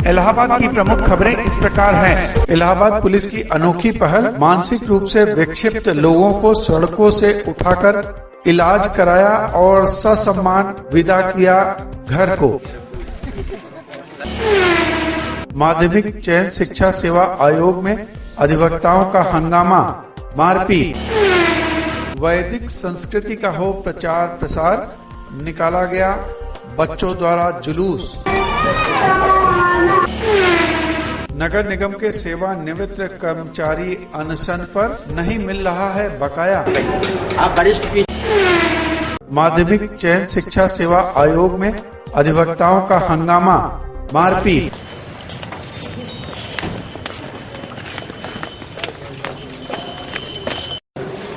इलाहाबाद की प्रमुख खबरें इस प्रकार हैं। इलाहाबाद पुलिस की अनोखी पहल, मानसिक रूप से विक्षिप्त लोगों को सड़कों से उठाकर इलाज कराया और ससम्मान विदा किया घर को। माध्यमिक चयन शिक्षा सेवा आयोग में अधिवक्ताओं का हंगामा, मारपीट। वैदिक संस्कृति का हो प्रचार प्रसार, निकाला गया बच्चों द्वारा जुलूस। नगर निगम के सेवानिवृत्त कर्मचारी अनशन पर, नहीं मिल रहा है बकाया। माध्यमिक चयन शिक्षा सेवा आयोग में अधिवक्ताओं का हंगामा, मारपीट।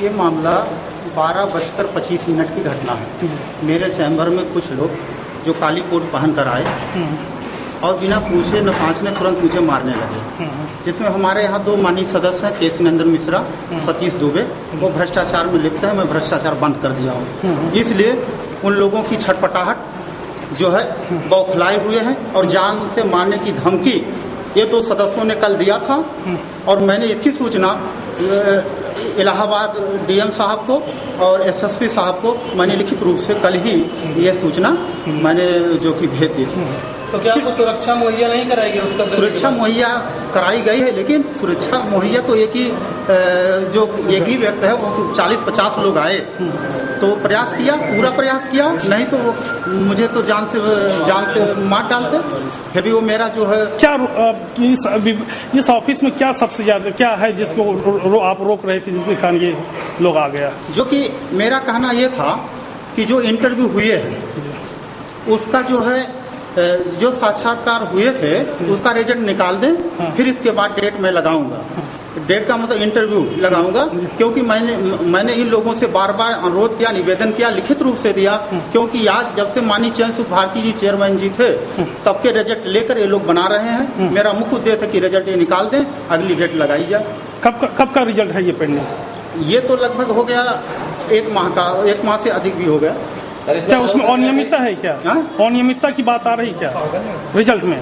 ये मामला 12:25 की घटना है। मेरे चैम्बर में कुछ लोग जो काली कोट पहन कर आए और बिना पूछे न पाछने तुरंत मुझे मारने लगे, जिसमें हमारे यहाँ 2 माननीय सदस्य हैं, केसी नंदन मिश्रा, सतीश दुबे। वो भ्रष्टाचार में लिप्त है, मैं भ्रष्टाचार बंद कर दिया हूँ। इसलिए उन लोगों की छटपटाहट जो है बौखलाए हुए हैं और जान से मारने की धमकी ये 2 सदस्यों ने कल दिया था और मैंने इसकी सूचना इलाहाबाद डीएम साहब को और एसएसपी साहब को मैंने लिखित रूप से कल ही ये सूचना मैंने जो कि भेज दी थी। तो क्या आपको सुरक्षा मुहैया नहीं कराई गई? उसका सुरक्षा मुहैया कराई गई है, लेकिन सुरक्षा मुहैया तो एक ही व्यक्ति है, वो 40-50 लोग आए तो प्रयास किया, पूरा प्रयास किया, नहीं तो मुझे तो जान से मार डालते। फिर भी वो मेरा जो है क्या इस ऑफिस में क्या सबसे ज्यादा क्या है जिसको आप रोक रहे थे, जिसके कारण ये लोग आ गया? जो कि मेरा कहना ये था कि जो इंटरव्यू हुए हैं उसका जो है जो साक्षात्कार हुए थे उसका रिजल्ट निकाल दें, फिर इसके बाद डेट मैं लगाऊंगा। डेट का मतलब इंटरव्यू लगाऊंगा, क्योंकि मैंने इन लोगों से बार बार अनुरोध किया, निवेदन किया, लिखित रूप से दिया, क्योंकि आज जब से माननीय चयन सुख भारती जी चेयरमैन जी थे तब के रिजल्ट लेकर ये लोग बना रहे हैं। मेरा मुख्य उद्देश्य है कि रिजल्ट ये निकाल दें, अगली डेट लगाई जाए। कब का रिजल्ट है ये पेंडिंग? ये तो लगभग हो गया 1 माह का, 1 माह से अधिक भी हो गया। क्या उसमें अनियमितता है? क्या अनियमितता की बात आ रही क्या रिजल्ट में?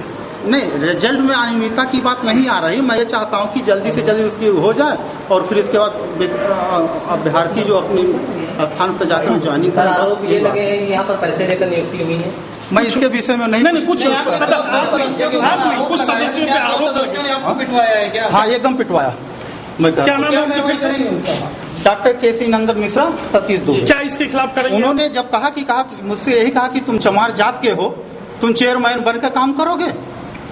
नहीं, रिजल्ट में अनियमितता की बात नहीं आ रही। मैं ये चाहता हूँ कि जल्दी से जल्दी उसकी हो जाए और फिर इसके बाद अभ्यर्थी जो अपने स्थान पर जाकर ज्वाइनिंग करें। आरोप ये लगे हैं यहाँ पर पैसे लेकर नियुक्ति हुई है। मैं इसके विषय में नहीं कुछ सदस्यों पे आरोप ने आपको पिटवाया है क्या? हाँ, एकदम पिटवाया। क्या नाम है? डॉक्टर केसी नंदन मिश्रा, सतीश दुबे। क्या इसके खिलाफ करेंगे? उन्होंने जब कहा कि मुझसे यही कहा कि तुम चमार जात के हो, तुम चेयरमैन बनकर काम करोगे,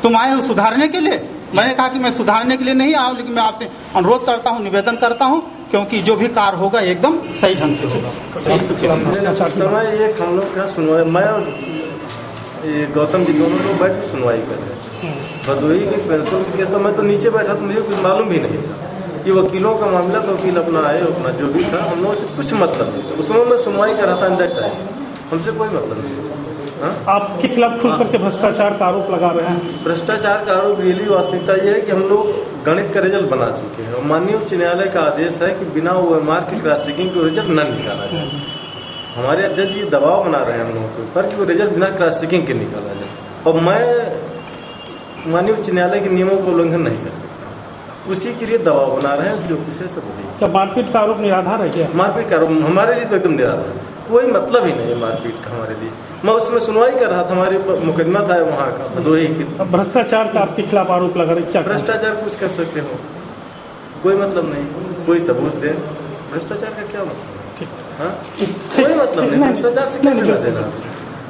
तुम आए हो सुधारने के लिए। मैंने कहा कि मैं सुधारने के लिए नहीं आया, लेकिन मैं आपसे अनुरोध करता हूँ, निवेदन करता हूँ, क्योंकि जो भी कार्य होगा एकदम सही ढंग से होगा। ये हम लोग का सुनवाई, मैं और गौतम जी दोनों लोग बैठ सुनवाई कर रहे हैं भदोही के प्रिंसिपल के केस। मैं तो नीचे बैठा तो मुझे कुछ मालूम भी नहीं था। ये वकीलों का मामला तो वकील अपना आए, अपना जो भी था, हम लोगों से कुछ मतलब नहीं था। उस समय मैं सुनवाई कर रहा था, अंदर टाइम हमसे कोई मतलब नहीं। आपके खिलाफ खुल करके भ्रष्टाचार का आरोप लगा रहे हैं। भ्रष्टाचार का आरोप रियली वास्तविकता ये है कि हम लोग गणित का रिजल्ट बना चुके हैं और माननीय उच्च न्यायालय का आदेश है कि बिना OMR की क्रॉस चेकिंग को रिजल्ट न निकाला जाए। हमारे अध्यक्ष जी दबाव बना रहे हैं हम लोगों के ऊपर कि वो रिजल्ट बिना क्रॉस चेकिंग के निकाला जाए, और मैं माननीय उच्च न्यायालय के नियमों का उल्लंघन नहीं कर सकता। उसी के लिए दबाव बना रहे हैं, जो कुछ है सब वही। क्या मारपीट का आरोप निराधार है क्या? मारपीट का आरोप हमारे लिए तो एकदम निराधार है, कोई मतलब ही नहीं है मारपीट का हमारे लिए। मैं उसमें सुनवाई कर रहा था, हमारे मुकदमा था वहाँ का भदोही की। भ्रष्टाचार का आपके खिलाफ आरोप लगा रहे, क्या भ्रष्टाचार कुछ कर सकते हो, कोई मतलब नहीं, कोई सबूत दे। भ्रष्टाचार का क्या मतलब? कोई मतलब नहीं, भ्रष्टाचार से क्या लेना देना?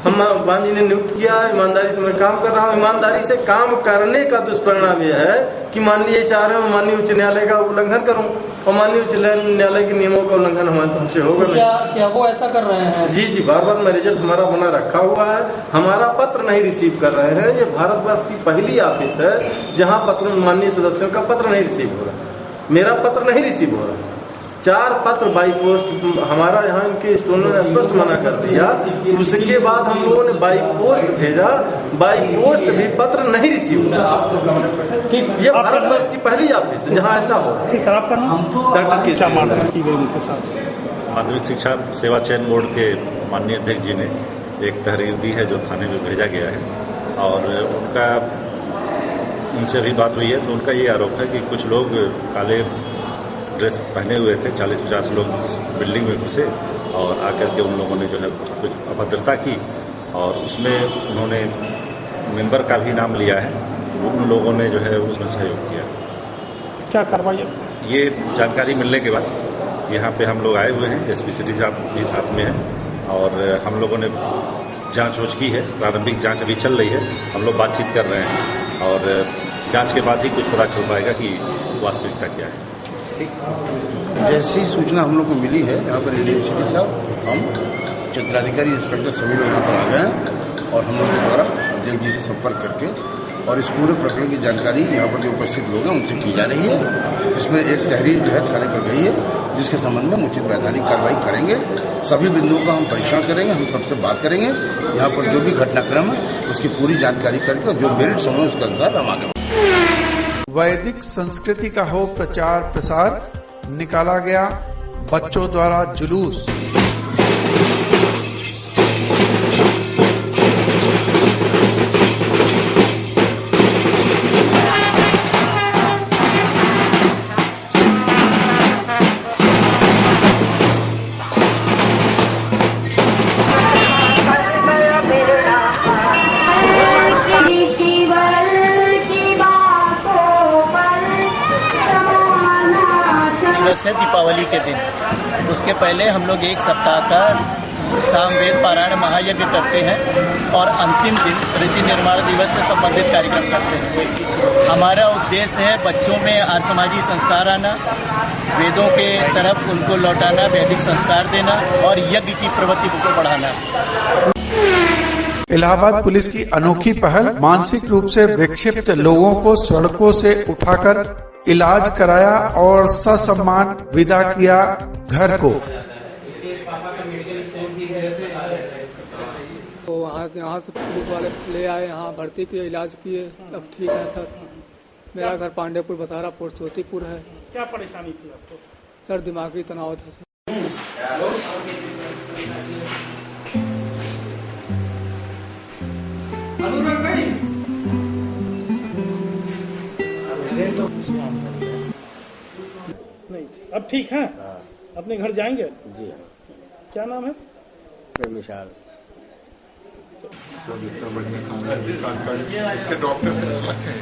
हम मान जी ने नियुक्त किया, ईमानदारी से मैं काम कर रहा हूँ। ईमानदारी से काम करने का दुष्परिणाम यह है कि माननीय चाह रहे हैं माननीय उच्च न्यायालय का उल्लंघन करूँ, और माननीय उच्च न्यायालय के नियमों का उल्लंघन हमसे होगा नहीं। क्या वो ऐसा कर रहे हैं? जी, बार मैं रिजल्ट हमारा बना रखा हुआ है, हमारा पत्र नहीं रिसीव कर रहे हैं। ये भारतवर्ष की पहली ऑफिस है जहाँ पत्र माननीय सदस्यों का पत्र नहीं रिसीव हो रहा। मेरा पत्र नहीं रिसीव हो रहा। 4 पत्र बाई पोस्ट हमारा यहाँ इनके स्टोनों ने स्पष्ट मना कर दिया। उसके बाद हम लोगों ने बाई पोस्ट भेजा, बाई पोस्ट भी पत्र नहीं रिसीव हुआ। ये भारतवर्ष की पहली ऑफिस है जहाँ ऐसा हो। डॉक्टर के माध्यमिक शिक्षा सेवा चयन बोर्ड के माननीय अध्यक्ष जी ने एक तहरीर दी है जो थाने में भेजा गया है, और उनका उनसे अभी बात हुई है तो उनका ये आरोप है कि कुछ लोग काले ड्रेस पहने हुए थे, 40-50 लोग इस बिल्डिंग में घुसे और आकर के उन लोगों ने जो है कुछ अभद्रता की और उसमें उन्होंने मेंबर का भी नाम लिया है। उन लोगों ने जो है उसमें सहयोग किया। क्या कार्रवाई? ये जानकारी मिलने के बाद यहाँ पे हम लोग आए हुए हैं, एसपी सिटी साहब भी साथ में हैं और हम लोगों ने जांच की है। प्रारंभिक जांच अभी चल रही है, हम लोग बातचीत कर रहे हैं और जांच के बाद ही कुछ पता चल पाएगा कि वास्तविकता क्या है। जैसी सूचना हम लोग को मिली है यहाँ पर एडीएम सिटी साहब, हम क्षेत्राधिकारी इंस्पेक्टर सभी लोग यहाँ पर आ गए हैं और हम लोग के द्वारा अध्यक्ष जी से संपर्क करके और इस पूरे प्रकरण की जानकारी यहाँ पर जो उपस्थित लोग हैं उनसे की जा रही है। इसमें एक तहरीर जो है थाने पर गई है जिसके संबंध में उचित वैधानिक कार्रवाई करेंगे। सभी बिंदुओं का हम परीक्षण करेंगे, हम सबसे बात करेंगे, यहाँ पर जो भी घटनाक्रम है उसकी पूरी जानकारी करके और जो मेरिट समय उसके अनुसार हम आगे। वैदिक संस्कृति का हो प्रचार प्रसार, निकाला गया बच्चों द्वारा जुलूस। है दीपावली के दिन, उसके पहले हम लोग एक सप्ताह का सामवेद पारायण महायज्ञ करते हैं और अंतिम दिन ऋषि निर्माण दिवस से संबंधित कार्यक्रम करते हैं। हमारा उद्देश्य है बच्चों में आर्य समाजी संस्कार आना, वेदों के तरफ उनको लौटाना, वैदिक संस्कार देना और यज्ञ की प्रवृत्ति को बढ़ाना। इलाहाबाद पुलिस की अनोखी पहल, मानसिक रूप से विक्षिप्त लोगों को सड़कों से उठाकर इलाज कराया और ससम्मान विदा किया घर को। तो यहाँ से पुलिस वाले ले आए, यहाँ भर्ती किए, इलाज किए, अब ठीक है सर। मेरा घर पांडेपुर बसारा पोर्चोतीपुर है। क्या परेशानी थी आपको? सर दिमागी तनाव था सर। नहीं, अब ठीक है? अपने घर जाएंगे? जी। क्या नाम है? विशाल। इतना बढ़िया खाना इसके डॉक्टर से अच्छे हैं।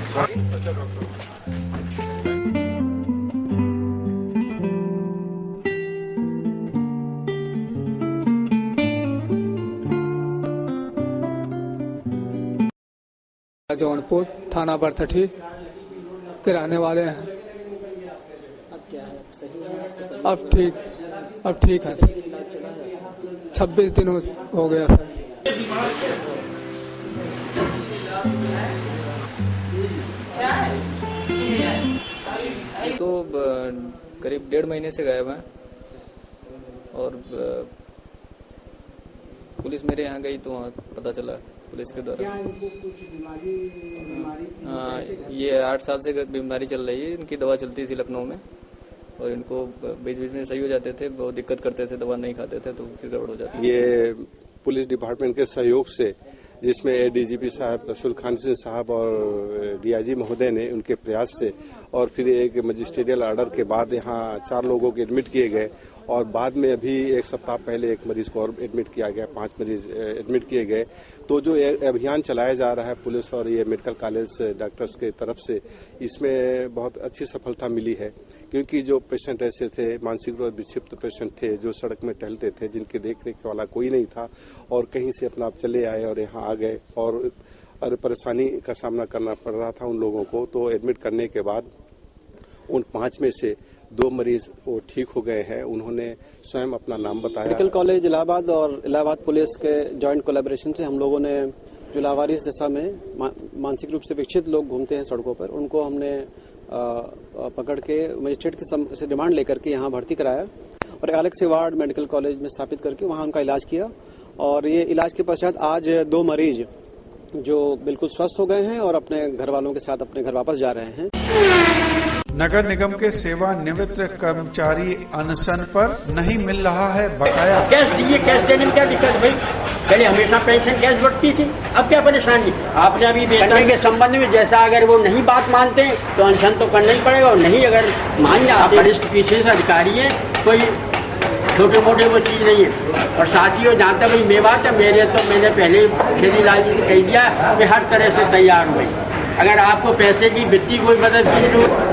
जौनपुर थाना बरथठी के रहने वाले हैं। अब ठीक है। 26 दिन हो गया सर। तो करीब 1.5 महीने से गायब हैं और पुलिस मेरे यहाँ गई तो वहाँ पता चला पुलिस के द्वारा। ये 8 साल से बीमारी चल रही है। इनकी दवा चलती थी लखनऊ में और इनको बीच बीच में सही हो जाते थे, बहुत दिक्कत करते थे, दवा नहीं खाते थे तो फिर गड़बड़ हो जाती। ये पुलिस डिपार्टमेंट के सहयोग से, जिसमें एडीजीपी साहब सुलखान सिंह साहब और डीआईजी महोदय ने उनके प्रयास से और फिर एक मजिस्ट्रियल ऑर्डर के बाद यहाँ 4 लोगों को एडमिट किए गए और बाद में अभी 1 सप्ताह पहले एक मरीज को और एडमिट किया गया, 5 मरीज एडमिट किए गए। तो जो अभियान चलाया जा रहा है पुलिस और ये मेडिकल कॉलेज डॉक्टर्स के तरफ से, इसमें बहुत अच्छी सफलता मिली है क्योंकि जो पेशेंट ऐसे थे, मानसिक रूप से विक्षिप्त पेशेंट थे, जो सड़क में टहलते थे, जिनके देखने वाला कोई नहीं था और कहीं से अपना आप चले आए और यहाँ आ गए और परेशानी का सामना करना पड़ रहा था उन लोगों को, तो एडमिट करने के बाद उन 5 में से 2 मरीज वो ठीक हो गए हैं। उन्होंने स्वयं अपना नाम बताया। मेडिकल कॉलेज इलाहाबाद और इलाहाबाद पुलिस के जॉइंट कोलैबोरेशन से हम लोगों ने जो लावारिस दशा में मानसिक रूप से विक्षिप्त लोग घूमते हैं सड़कों पर, उनको हमने पकड़ के मजिस्ट्रेट से डिमांड लेकर के यहाँ भर्ती कराया और अलग से वार्ड मेडिकल कॉलेज में स्थापित करके वहाँ उनका इलाज किया। और ये इलाज के पश्चात आज 2 मरीज जो बिल्कुल स्वस्थ हो गए हैं और अपने घर वालों के साथ अपने घर वापस जा रहे हैं। नगर निगम के सेवानिवृत्त कर्मचारी अनशन पर, नहीं मिल रहा है बकाया। कैश दिए, कैश देने में क्या दिक्कत भाई? पहले हमेशा पेंशन कैश बढ़ती थी, अब क्या परेशानी? आपने अभी वेतन के संबंध में जैसा अगर वो नहीं बात मानते तो अनशन तो करना ही पड़ेगा, और नहीं अगर मान जाते वरिष्ठ पीछे से अधिकारी है, कोई छोटे मोटे वो चीज नहीं है। और साथियों, जहाँ तक भाई मैं बात है, मैंने पहले खेली लाल जी से कह दिया कि हर तरह से तैयार हुए। अगर आपको पैसे की वित्तीय कोई मदद की जरूरत,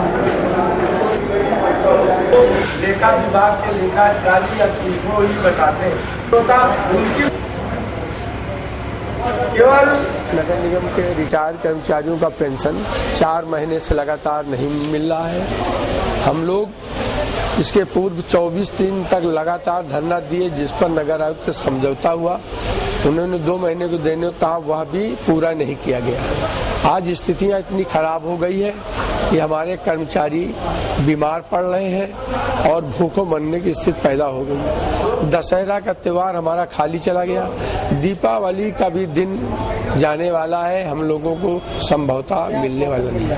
लेखा विभाग के लेखा अधिकारी या सीखो ही बताते हैं उनकी केवल नगर निगम के रिटायर्ड कर्मचारियों का पेंशन 4 महीने से लगातार नहीं मिल रहा है। हम लोग इसके पूर्व 24 दिन तक लगातार धरना दिए, जिस पर नगर आयुक्त से समझौता हुआ। उन्होंने 2 महीने को देने को कहा, वह भी पूरा नहीं किया गया। आज स्थितियां इतनी खराब हो गई है कि हमारे कर्मचारी बीमार पड़ रहे हैं और भूखों मरने की स्थिति पैदा हो गई। दशहरा का त्योहार हमारा खाली चला गया, दीपावली का भी दिन जाने वाला है, हम लोगों को संभवतः मिलने वाला नहीं है।